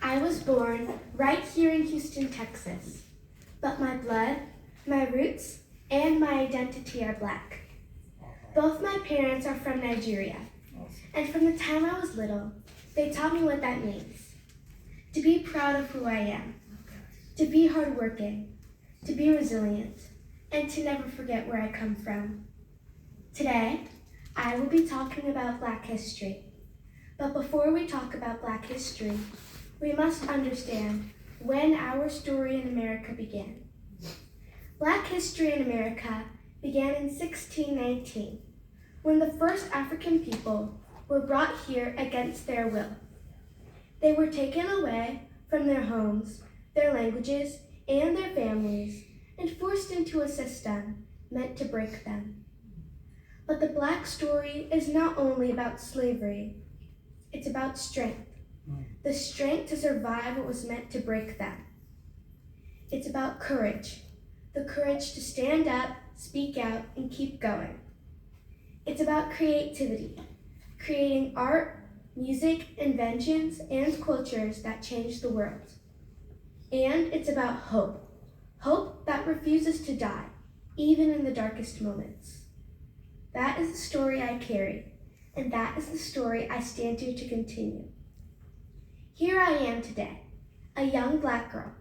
I was born right here in Houston, Texas, but my blood, my roots, and my identity are Black. Both my parents are from Nigeria, and from the time I was little, they taught me what that means. To be proud of who I am, to be hardworking, to be resilient, and to never forget where I come from. Today, I will be talking about Black history. But before we talk about Black history, we must understand when our story in America began. Black history in America began in 1619, when the first African people were brought here against their will. They were taken away from their homes, their languages, and their families, and forced into a system meant to break them. But the Black story is not only about slavery, it's about strength. The strength to survive what was meant to break them. It's about courage, the courage to stand up, speak out, and keep going. It's about creativity, creating art, music, inventions, and cultures that change the world. And it's about hope, hope that refuses to die, even in the darkest moments. That is the story I carry, and that is the story I stand here to continue. Here I am today, a young Black girl,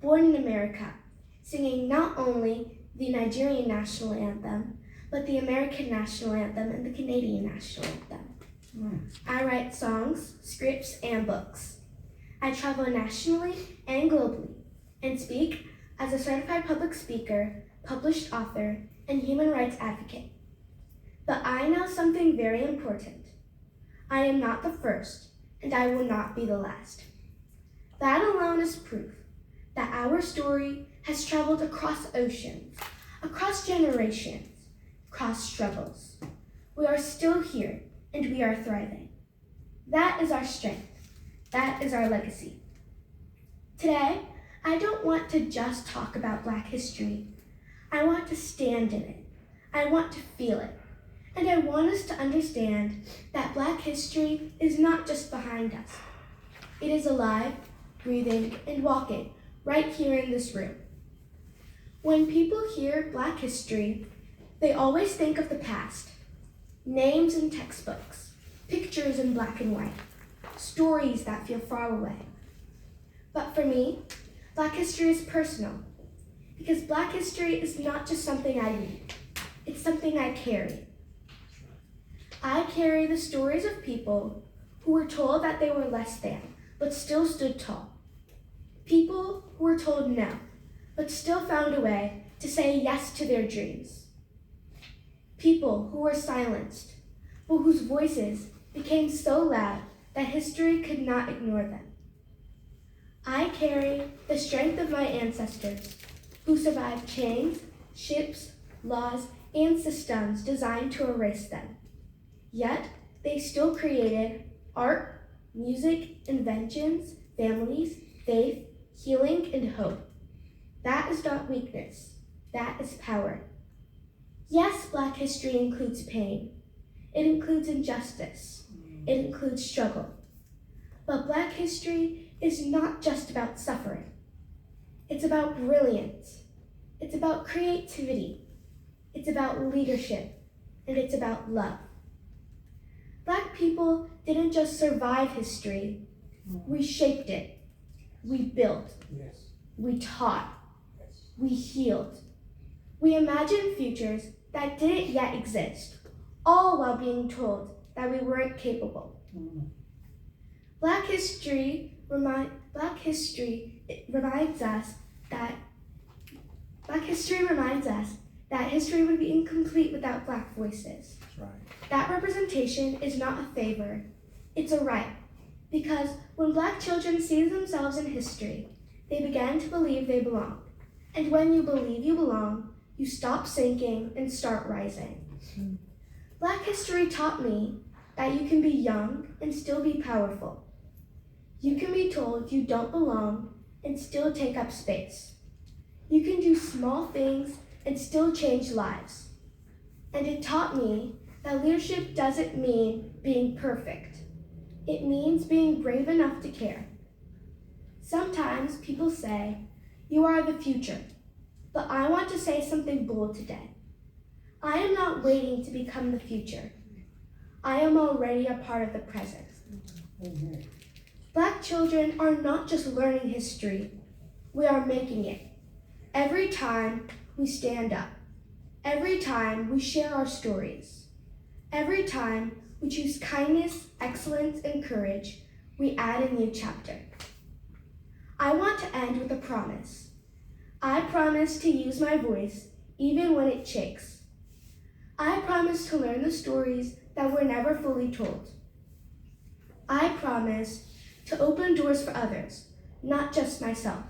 born in America, singing not only the Nigerian national anthem, but the American national anthem and the Canadian national anthem. I write songs, scripts, and books. I travel nationally and globally, and speak as a certified public speaker, published author, and human rights advocate. But I know something very important. I am not the first, and I will not be the last. That alone is proof that our story has traveled across oceans, across generations, across struggles. We are still here, and we are thriving. That is our strength. That is our legacy. Today, I don't want to just talk about Black history. I want to stand in it. I want to feel it. And I want us to understand that Black history is not just behind us. It is alive, breathing, and walking right here in this room. When people hear Black history, they always think of the past. Names in textbooks, pictures in black and white, stories that feel far away. But for me, Black history is personal, because Black history is not just something I read, it's something I carry. I carry the stories of people who were told that they were less than, but still stood tall. People who were told no, but still found a way to say yes to their dreams. People who were silenced, but whose voices became so loud that history could not ignore them. I carry the strength of my ancestors, who survived chains, ships, laws, and systems designed to erase them. Yet, they still created art, music, inventions, families, faith, healing, and hope. That is not weakness. That is power. Yes, Black history includes pain. It includes injustice. It includes struggle. But Black history is not just about suffering. It's about brilliance. It's about creativity. It's about leadership. And it's about love. Black people didn't just survive history, we shaped it. We built. We taught. We healed. We imagined futures that didn't yet exist, all while being told that we weren't capable. Black history reminds us that history would be incomplete without Black voices. That's right. That representation is not a favor, it's a right. Because when Black children see themselves in history, they begin to believe they belong. And when you believe you belong, you stop sinking and start rising. Black history taught me that you can be young and still be powerful. You can be told you don't belong and still take up space. You can do small things and still change lives. And it taught me that leadership doesn't mean being perfect. It means being brave enough to care. Sometimes people say, "You are the future," but I want to say something bold today. I am not waiting to become the future. I am already a part of the present. Black children are not just learning history, we are making it. Every time we stand up, every time we share our stories, every time we choose kindness, excellence, and courage, we add a new chapter. I want to end with a promise. I promise to use my voice even when it shakes. I promise to learn the stories that were never fully told. I promise to open doors for others, not just myself.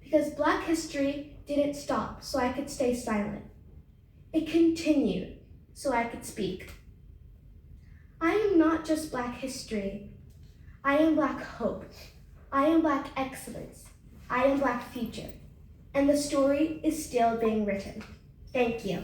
Because Black history didn't stop so I could stay silent. It continued so I could speak. I am not just Black history. I am Black hope. I am Black excellence. I am Black future. And the story is still being written. Thank you.